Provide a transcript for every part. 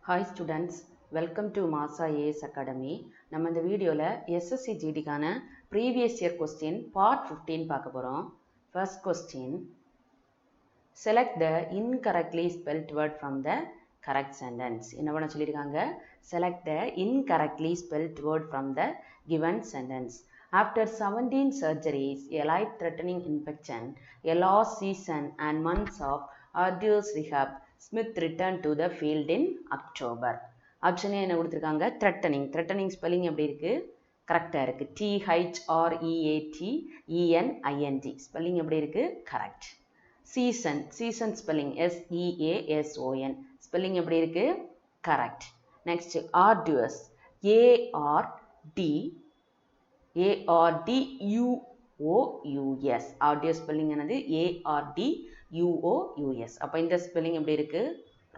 Hi students, welcome to Masa AS Academy. நம்ம இந்த வீடியோல SSC GDக்கான previous year question part 15 பார்க்க போறோம். First question, select the incorrectly spelled word from the correct sentence. என்ன பண்ண சொல்லிருக்காங்க? Select the incorrectly spelled word from the given sentence. After 17 surgeries, a life-threatening infection, a lost season and months of arduous rehab, Smith returned to the field in October. ஆப்ஷனே என்ன கொடுத்துருக்காங்க? Threatening. Threatening spelling எப்படி இருக்குது? கரெக்டாக இருக்குது. THREATENING spelling எப்படி இருக்குது? Correct. Season. Season spelling SEASON spelling எப்படி இருக்குது? கரெக்ட். நெக்ஸ்ட் ஆர்டியூஸ். ARDUOUS ஆர்டியூஸ் ஸ்பெல்லிங் என்னது? ARDUOUS. அப்போ இந்த ஸ்பெல்லிங் எப்படி இருக்குது?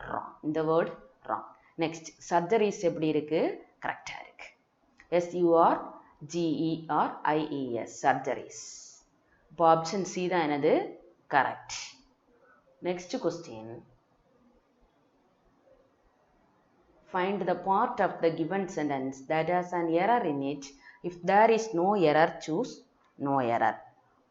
ராங். இந்த வேர்ட் ராங். நெக்ஸ்ட் சர்ஜரிஸ் எப்படி இருக்குது? கரெக்டாக இருக்குது. SURGERIES surgeries. இப்போ ஆப்ஷன் சி தான் என்னது? Correct. Next question. Find the part of the given sentence that has an error in it. If there is no error, choose no error.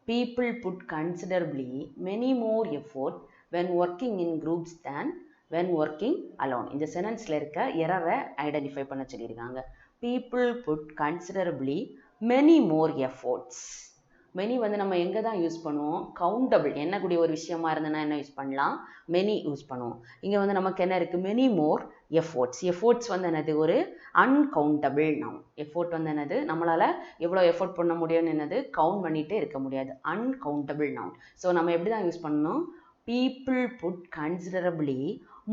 People put considerably many more effort when working in groups than when working alone. இந்த சென்டென்ஸ்ல இருக்க எரரை identify பண்ண சொல்லியிருக்காங்க. People put considerably many more efforts. Many வந்து நம்ம எங்கே தான் use பண்ணுவோம்? Countable எண்ணக்கூடிய ஒரு விஷயமா இருந்ததுன்னா என்ன யூஸ் பண்ணலாம்? மெனி யூஸ் பண்ணுவோம். இங்கே வந்து நமக்கு என்ன இருக்குது? Many more efforts. எஃபோர்ட்ஸ் வந்து என்னது? ஒரு அன்கவுண்டபிள் நவுன். எஃபோர்ட் வந்து என்னது? நம்மளால் எவ்வளோ எஃபோர்ட் பண்ண முடியும்னு என்னது? கவுண்ட் பண்ணிகிட்டே இருக்க முடியாது. Uncountable noun. ஸோ நம்ம எப்படி தான் யூஸ் பண்ணணும்? People put considerably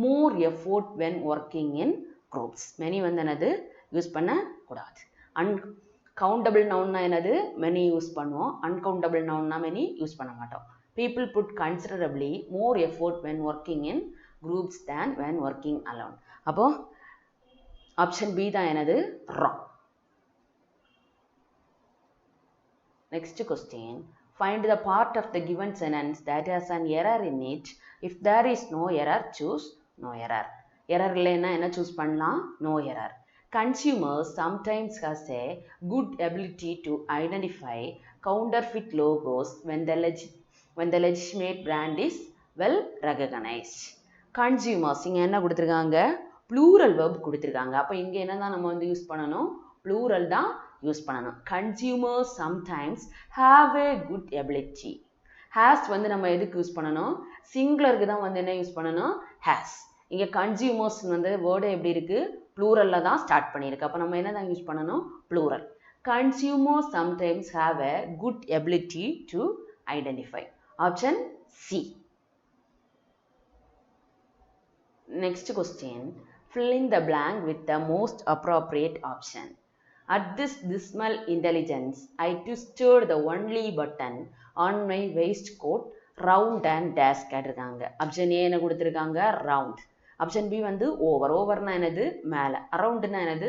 more effort when working in groups. Many வந்து என்னது? யூஸ் பண்ணக்கூடாது. கவுண்டபிள் நவுன்னா என்னது? மெனி யூஸ் பண்ணுவோம். அன்கவுண்டபிள் நவுன்னா மெனி யூஸ் பண்ண மாட்டோம். People put considerably more effort when working in groups than when working alone. அப்போ option B தான் என்னது? Wrong. Next question. Find the part of the given sentence that has an error in it. If there is no error, choose no error. Error இல்லைன்னா என்ன choose பண்ணலாம்? No error. Consumers sometimes has a good ability to identify counterfeit logos when the legitimate brand is well recognized. Consumers இங்க என்ன கொடுத்துருக்காங்க? plural verb கொடுத்துருக்காங்க. அப்போ இங்கே என்ன தான் நம்ம வந்து யூஸ் பண்ணணும்? plural தான் யூஸ் பண்ணணும். Consumers sometimes have a good ability. has வந்து நம்ம எதுக்கு யூஸ் பண்ணணும்? சிங்குலருக்கு தான் வந்து என்ன யூஸ் பண்ணணும்? has. இங்கே consumers வந்து வேர்டு எப்படி இருக்கு? ப்ளூரலில் தான் ஸ்டார்ட் பண்ணியிருக்கு. அப்போ நம்ம என்ன தான் யூஸ் பண்ணணும்? Plural. Consumers sometimes have a good ability to identify. Option C. Next question. Fill in the blank with the most appropriate option. At this dismal intelligence, I twisted the only button on my waistcoat round and dash கேட்டிருக்காங்க. Option A என்ன கொடுத்துருக்காங்க? Round. Option B வந்து over. ஓவர்னா என்னது? மேலே. அரவுண்டுனா என்னது?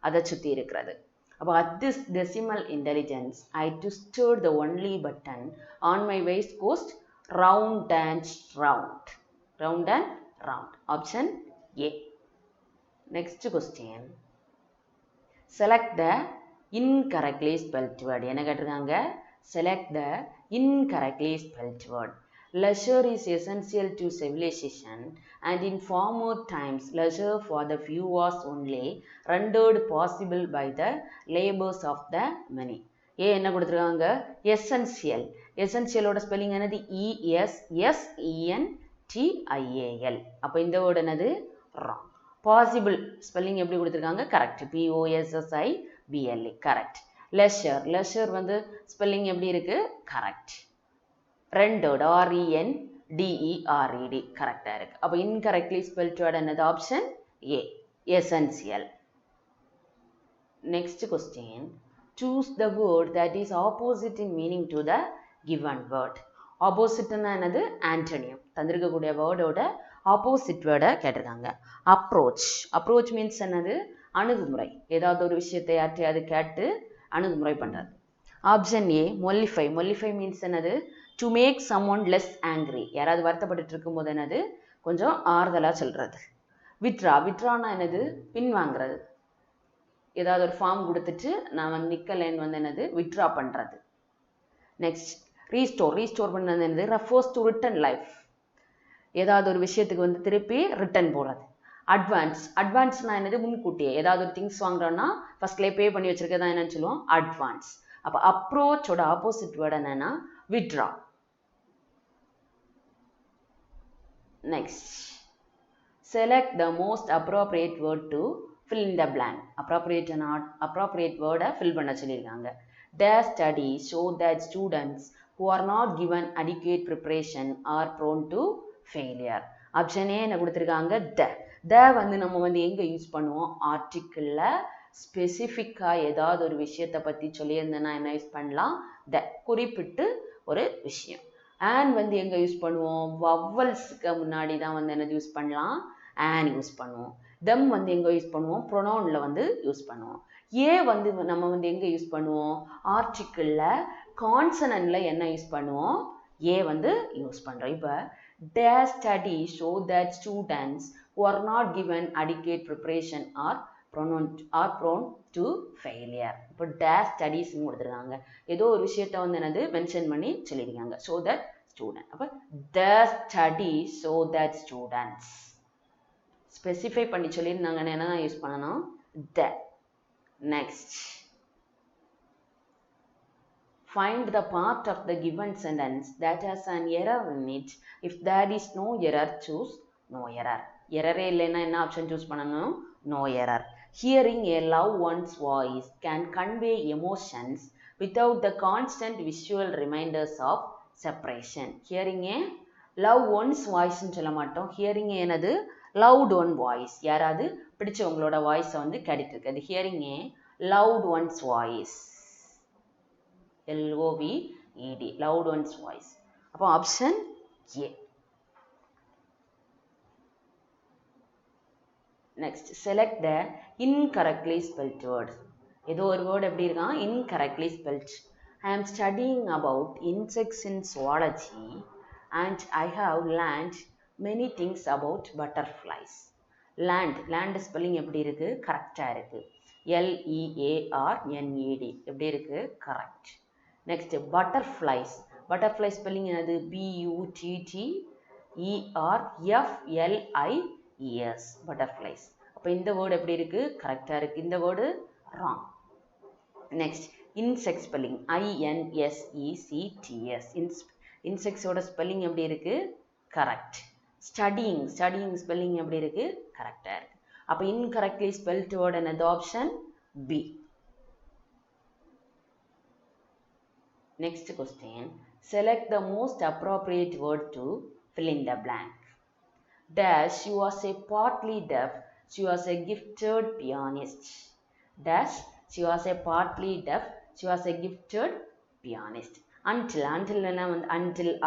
அதை சுற்றி இருக்கிறது. அப்போ at this decimal intelligence, I twisted the only button on my waistcoat round and round. Round and round. Option A. Next question. Select the incorrectly spelled word. என்ன கேட்டிருக்காங்க? Select the incorrectly spelled word. Leisure is essential to civilization, and in former times, leisure for the few was only rendered possible by the labors of the many. என்ன கொடுத்துருக்காங்க? essential. essentialோட spelling என்னது? ESSENTIAL. அப்போ இந்த word என்னது? wrong. possible spelling எப்படி கொடுத்துருக்காங்க? Correct. POSSIBLE correct. leisure. leisure வந்து spelling எப்படி இருக்கு? கரெக்ட். rendered RENDERED கரெக்டாக இருக்குது. அப்போ incorrectly spelled word என்னது? Option A. essential. Next question. Choose the word that is opposite in meaning to the given word. ஆப்போசிட்னா என்னது? ஆன்டோனியம். தந்திருக்கக்கூடிய வேர்டோட ஆப்போசிட் வேர்டை கேட்டிருக்காங்க. அப்ரோச். அப்ரோச் மீன்ஸ் என்னது? அணுகுமுறை. ஏதாவது ஒரு விஷயத்தை யார்ட்டையாவது கேட்டு அணுகுமுறை பண்ணுறது. Option A mollify. Mollify means என்னது? To make some one less angry. யாராவது வருத்தப்பட்டு இருக்கும்போது என்னது? கொஞ்சம் ஆறுதலாக சொல்கிறது. வித்ரானா என்னது? பின்வாங்கிறது. ஏதாவது ஒரு ஃபார்ம் கொடுத்துட்டு நான் வந்து நிக்கலைன்னு வந்து என்னது? வித்ரா பண்ணுறது. நெக்ஸ்ட் ரீஸ்டோர் பண்ணது என்னது? Refers to return life. ஏதாவது ஒரு விஷயத்துக்கு வந்து திருப்பி ரிட்டன் போடுறது. அட்வான்ஸ்னா என்னது? முன்கூட்டியே ஏதாவது ஒரு திங்ஸ் வாங்குறோம்னா ஃபர்ஸ்ட்லேயே பே பண்ணி வச்சிருக்கதான் என்னன்னு சொல்லுவோம்? அட்வான்ஸ். அப்போ அப்ரோச்சோட ஆப்போசிட் வேர்டு என்னன்னா? Withdraw. Next select the most appropriate word to fill in the blank. appropriate word fill பண்ண சொல்லிருக்காங்க. Their studies show that students who are not given adequate preparation are prone to failure. Option A என்ன கொடுத்துருக்காங்க? the வந்து நம்ம வந்து எங்க use பண்ணுவோம்? ஆர்டிக்கிளில் ஸ்பெசிஃபிக்காக ஏதாவது ஒரு விஷயத்தை பற்றி சொல்லியிருந்தேன்னா என்ன யூஸ் பண்ணலாம்? குறிப்பிட்டு ஒரு விஷயம். and வந்து எங்க யூஸ் பண்ணுவோம்? வவ்வல்ஸுக்கு முன்னாடி தான் வந்து என்னது யூஸ் பண்ணலாம்? and யூஸ் பண்ணுவோம். them வந்து எங்க யூஸ் பண்ணுவோம்? ப்ரொனவுன்ல வந்து யூஸ் பண்ணுவோம். ஏ வந்து நம்ம வந்து எங்க யூஸ் பண்ணுவோம்? ஆர்டிக்கிளில் கான்சனன்ட்ல என்ன யூஸ் பண்ணுவோம்? ஏ வந்து யூஸ் பண்ணுறோம். இப்போ their studies show that students who are not given adequate preparation are prone to failure. இப்போ their studies கொடுத்துருக்காங்க. ஏதோ ஒரு விஷயத்த வந்து என்னது மென்ஷன் பண்ணி சொல்லியிருக்காங்க. so that student. அப்போ their studies show that students. Specify பண்ணி சொல்லியிருந்தாங்கன்னு என்ன யூஸ் பண்ணணும்? the. next find the part of the given sentence that has an error in it. if there is no error, choose no error. error இல்லைன்னா என்ன option choose பண்ணணும்? no error. hearing a loved one's voice can convey emotions without the constant visual reminders of separation. hearing a loved one's voice ன்னு சொல்ல மாட்டோம். hearing என்னது? loved one voice. யாராவது பிடிச்சவங்களோட வாய்ஸை வந்து கேட்டுட்டு இருக்குது. hearing a loved one's voice. LOVED, loved one's voice. அப்போ option A. Next select the incorrectly spelled word. ஏதோ ஒரு வேர்டு எப்படி இருக்கான்? incorrectly spelled. I am studying about insects in zoology and I have learned many things about butterflies. land spelling எப்படி இருக்கு? கரெக்டாக இருக்கு. LEARNED எப்படி இருக்கு? கரெக்ட். நெக்ஸ்ட் butterflies spelling என்னது? BUTTERFLIES butterflies. அப்போ இந்த வேர்டு எப்படி இருக்கு? கரெக்டாக இருக்கு. இந்த word wrong. Next insect spelling INSECTS. insectஸோட ஸ்பெல்லிங் எப்படி இருக்கு? கரெக்ட். studying spelling எப்படி இருக்கு? கரெக்டாக இருக்கு. அப்போ incorrectly spelled word என்னது? Option B. Next question. Select the most appropriate word to fill in the blank. Dash, she was a partly deaf. She was a gifted pianist. Dash, she was a partly deaf. She was a gifted pianist. Until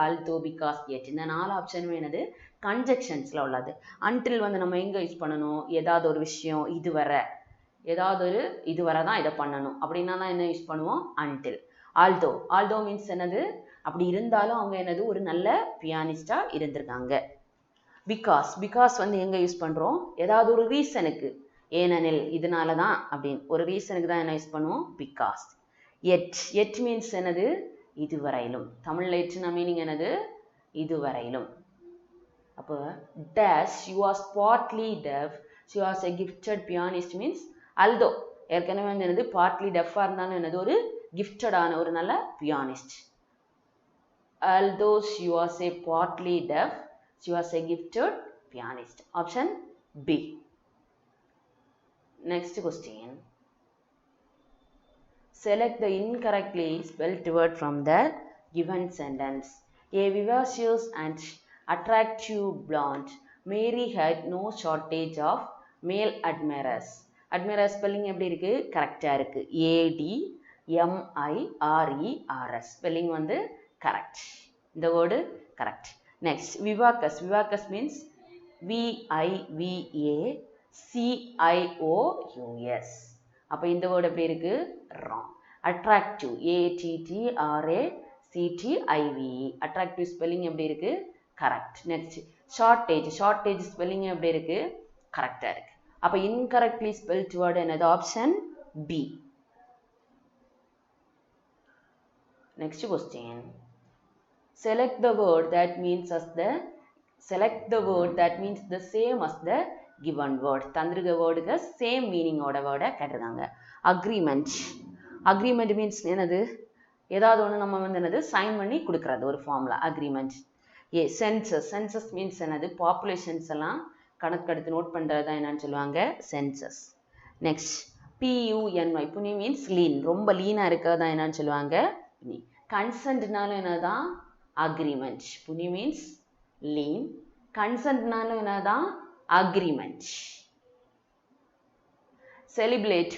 although because yet. இந்த 4 ஆப்ஷனும் என்னது? கன்ஜெக்ஷன்ஸ்ல உள்ளது. until வந்து நம்ம எங்க use பண்ணணும்? ஏதாவது ஒரு விஷயம் இதுவரை தான் இதை பண்ணணும் அப்படின்னா தான் என்ன யூஸ் பண்ணுவோம்? until. although means என்னது? அப்படி இருந்தாலும் அவங்க என்னது? ஒரு நல்ல பியானிஸ்டா இருந்திருக்காங்க. because வந்து எங்க யூஸ் பண்றோம்? ஏதாவது ஒரு ரீசனுக்கு, ஏனெனில் இதனால தான் அப்படின்னு ஒரு ரீசனுக்கு தான் என்ன யூஸ் பண்ணுவோம்? because. yet means என்னது? இதுவரையிலும். தமிழ்ல எட்னா மீனிங் என்னது? இதுவரையிலும். அப்போ dash, she was partly deaf, she was a gifted pianist means although ஏற்கனவே வந்து என்னது? partly deaf இருந்தாலும் என்னது? ஒரு gifted ஆன ஒரு நல்ல pianist. although she was a partly deaf, she was a gifted pianist. Option B. Next question. Select the incorrectly spelled word from the given sentence. A vivacious and attractive blonde, Mary had no shortage of male admirers. Admirers spelling எப்படி இருக்கு? கரெக்டாக இருக்கு. ADMIRERS spelling வந்து correct. இந்த word correct. Next, vivacous means VIVACIOUS. அப்போ இந்த word எப்படி இருக்கு? wrong. Attractive ATTRACTIVE. attractive spelling எப்படி இருக்கு? correct. Next, shortage spelling எப்படி இருக்கு? கரெக்டாக இருக்கு. அப்போ incorrectly spelled word என்னது? Option B. Next question. Select the word that means the same as the given word. தந்திருக்க வேர்டுக்கு சேம் மீனிங்கோட வேர்டை கேட்டிருக்காங்க. அக்ரிமெண்ட். அக்ரிமெண்ட் மீன்ஸ் என்னது? ஏதாவது ஒன்று நம்ம வந்து என்னது சைன் பண்ணி கொடுக்குறது ஒரு ஃபார்மில் அக்ரிமெண்ட். சென்சஸ். சென்சஸ் மீன்ஸ் என்னது? பாப்புலேஷன்ஸ் எல்லாம் கணக்கெடுத்து நோட் பண்ணுறது தான் என்னன்னு சொல்லுவாங்க census. Next PUNY. Puny means lean. ரொம்ப லீனாக இருக்கிறது தான் என்னன்னு சொல்லுவாங்க புனி. கன்சென்ட்னாலும் என்னதான்? அக்ரிமெண்ட். Puny means lean. கன்சென்ட்னாலும் என்னதான்? அக்ரிமெண்ட். செலிப்ரேட்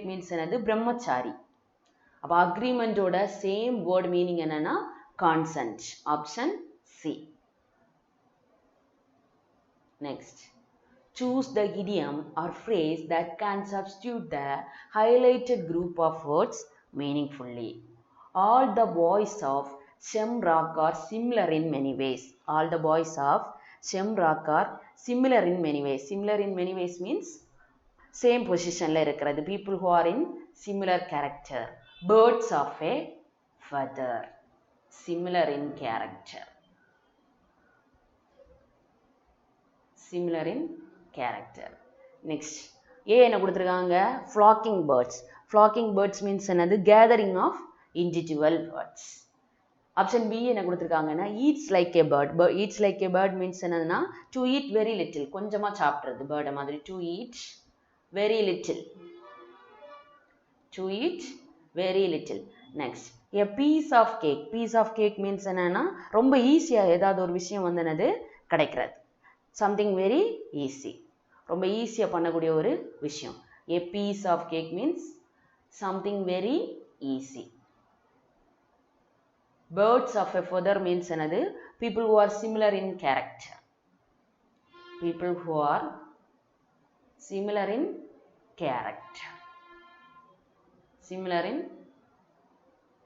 மீன்ஸ் என்னது? பிரம்மச்சாரி. அப்போ அக்ரிமெண்டோட சேம் வேர்ட் மீனிங் என்னன்னா consent. Option C. Next. Choose the idiom or phrase that can substitute the highlighted group of words meaningfully. All the boys of Shamrock are similar in many ways. All the boys of Shamrock are similar in many ways. Similar in many ways means same position la irukkiradhu. People who are in similar character. Birds of a feather. Similar in character. Similar in character. Next. A என்ன கொடுத்திருக்காங்க? Flocking birds. Flocking birds means என்னது? Gathering of individual birds. Option B என்ன கொடுத்திருக்காங்கன்னா eats like a bird. Eats like a bird means என்னதுன்னா to eat very little. கொஞ்சமா சாப்பிட்றது bird மாதிரி. To eat very little. To eat very little. Next. A piece of cake. Piece of cake means என்னன்னா ரொம்ப ஈஸியா ஏதாவது ஒரு விஷயம் வந்து என்னது கிடைக்கிறது. Something very easy. ரொம்ப ஈஸியா பண்ணக்கூடிய ஒரு விஷயம். A piece of cake means something very easy. Birds of a feather means என்னது? People who are similar in character. People who are similar in character. Similar in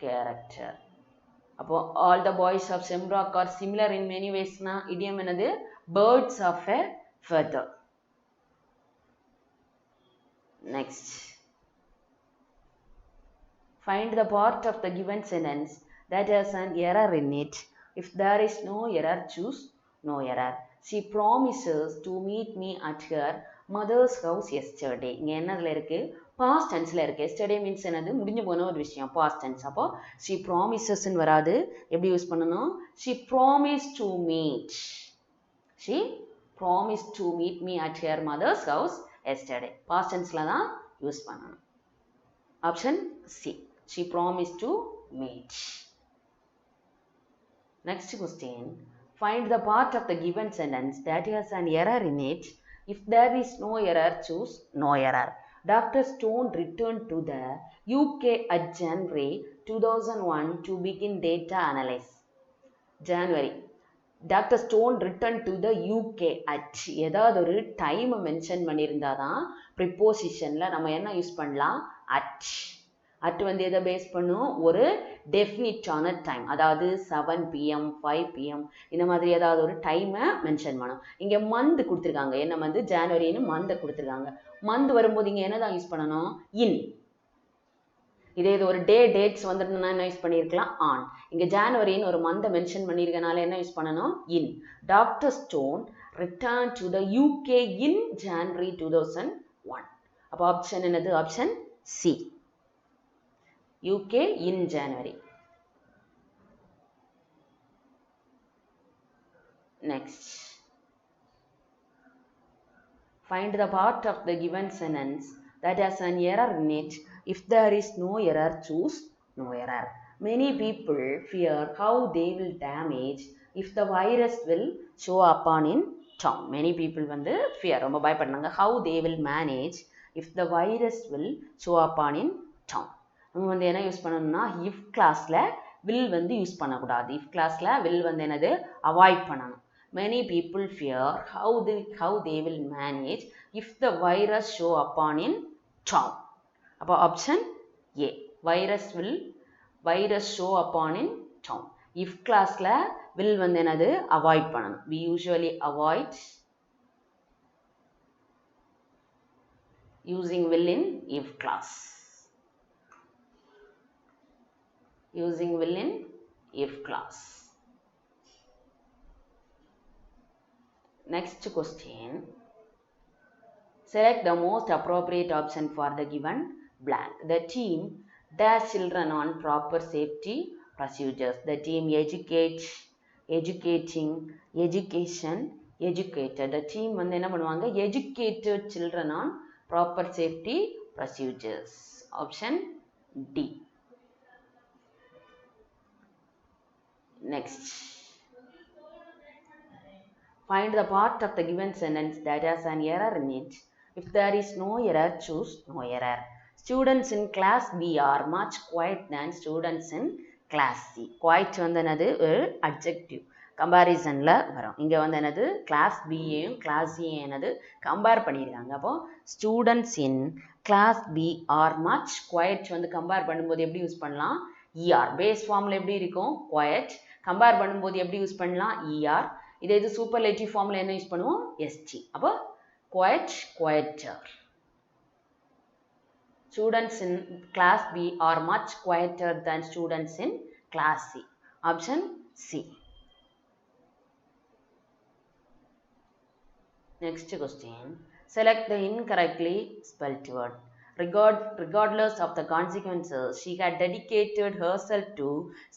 character. அப்போ all the boys of Shamrock are similar in many ways னா idiom என்னது? Birds of a feather. Next. Find the part of the given sentence that has an error in it. If there is no error, choose no error. She promises to meet me at her mother's house yesterday. இங்க என்னதுல இருக்கு? past tenseல இருக்கு. yesterday means என்னது? முடிஞ்சு போன ஒரு விஷயம். past tense. அப்போ she promises ன்னு வராது. எப்படி யூஸ் பண்ணணும்? She promised to meet. She promised to meet me at her mother's house yesterday. past tenseல தான் யூஸ் பண்ணணும். Option C. She promised to meet. Next question. Find the part of the given sentence that has an error in it. If there is no error, choose no error. Dr. Stone returned to the UK at January 2001 to begin data analysis. January. Dr. Stone returned to the UK at ஏதாவது ஒரு time mention பண்ணியிருந்தாதான் ப்ரிப்போசிஷனில் நம்ம என்ன use பண்ணலாம்? at. at வந்து எதை base பண்ணும்? ஒரு டெஃபினிட்டான time. அதாவது 7 PM 5 PM இந்த மாதிரி ஏதாவது ஒரு டைமை மென்ஷன் பண்ணும். இங்கே மந்த் கொடுத்துருக்காங்க. என்ன மந்த்? ஜான்வரின்னு மந்தை கொடுத்துருக்காங்க. மந்த் வரும்போது இங்கே என்ன தான் யூஸ் பண்ணணும்? இன். இதே இது ஒரு டேட்ஸ் வந்துருந்தா என்ன யூஸ் பண்ணியிருக்கலாம்? ஆன். இங்கே ஜான்வரின்னு ஒரு மந்தை மென்ஷன் பண்ணியிருக்கனால என்ன யூஸ் பண்ணணும்? In. Doctor stone return to the UK in January 2001. அப்போ ஆப்ஷன் என்னது? Option C. UK in January. Next. Find the part of the given sentence that has an error in it. If there is no error, choose no error. Many people fear how they will damage if the virus will show upon in town. Many people வந்து fear ரொம்ப பயப்படுறாங்க. How they will manage if the virus will show upon in town. நம்ம வந்து என்ன use பண்ணணும்னா if கிளாஸில் will வந்து use பண்ணக்கூடாது. if கிளாஸில் will வந்து என்னது? அவாய்ட் பண்ணணும். Many people fear how they will manage if the virus show upon in town. அப்போ option A. virus show upon in town. if கிளாஸில் will வந்து என்னது? அவாய்ட் பண்ணணும். we usually avoid using will in if clause. Using will in if clause. Next question. Select the most appropriate option for the given blank. The team dash children on proper safety procedures. The team educates, educating, education, educated. The team வந்து என்ன பண்ணுவாங்க? Educated children on proper safety procedures. Option D. Next. Find the part of the given sentence that has an error in it. If there is no error, choose no error. Students in class B are much quiet than students in class C. Quiet வந்து என்னது ஒரு adjective. கம்பாரிசனில் வரும். இங்கே வந்து என்னது class பியையும் class சியையும் என்னது compare பண்ணியிருக்காங்க. அப்போ students in class B are much quiet வந்து கம்பேர் பண்ணும்போது எப்படி யூஸ் பண்ணலாம்? இஆர். பேஸ் ஃபார்மில் எப்படி இருக்கும்? குவைட். கம்பேர் பண்ணும்போது எப்படி யூஸ் பண்ணலாம்? இஆர். இதே இது சூப்பர்லேட்டிவ் ஃபார்மில் என்ன யூஸ் பண்ணுவோம்? எஸ்டி. அப்போ quite, குவைட்டர். Students in class B are much quieter than students in class C. Option C. Next question. Select the incorrectly spelled word. Regardless of the consequences, she had dedicated herself to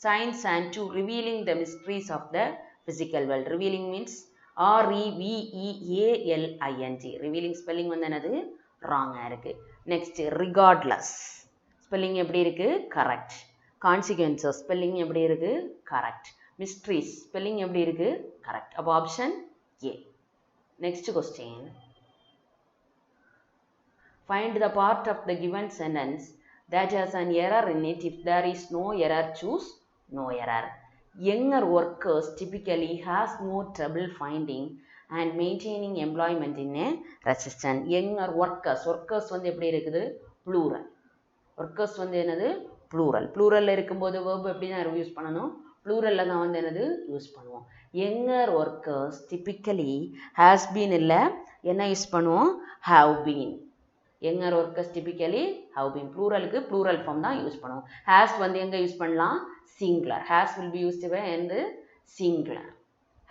science and to revealing the mysteries of the physical world. Revealing means R-E-V-E-A-L-I-N-G. Revealing spelling வந்து என்னது? Wrong இருக்கு. Next, regardless. Spelling எப்படி இருக்கு? Correct. Consequences. Spelling எப்படி இருக்கு? Correct. Mysteries. Spelling எப்படி இருக்கு? Correct. அப்போ option A. Next question. Find the part of the given sentence that has an error in it. If there is no error, choose no error. Younger workers typically has more trouble finding and maintaining employment in a recession. Younger workers. Workers வந்து எப்படி இருக்குது? Plural. Workers வந்து என்னது? Plural. Pluralல இருக்கும்போது verb எப்படி தான் use பண்ணணும்? Pluralல தான் வந்து என்னது? யூஸ் பண்ணுவோம். Younger workers typically has been இல்லை என்ன யூஸ் பண்ணுவோம்? Have been. Younger workers typically have been. Pluralக்கு plural form தான் யூஸ் பண்ணுவோம். Has வந்து எங்க யூஸ் பண்ணலாம்? Singular. Has will be used by and singular.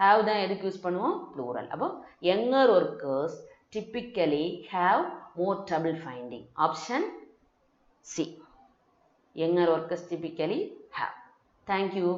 Have தான் எதுக்கு யூஸ் பண்ணுவோம்? Plural. அப்போ younger workers typically have more trouble finding. Option C. Younger workers typically have. Thank you.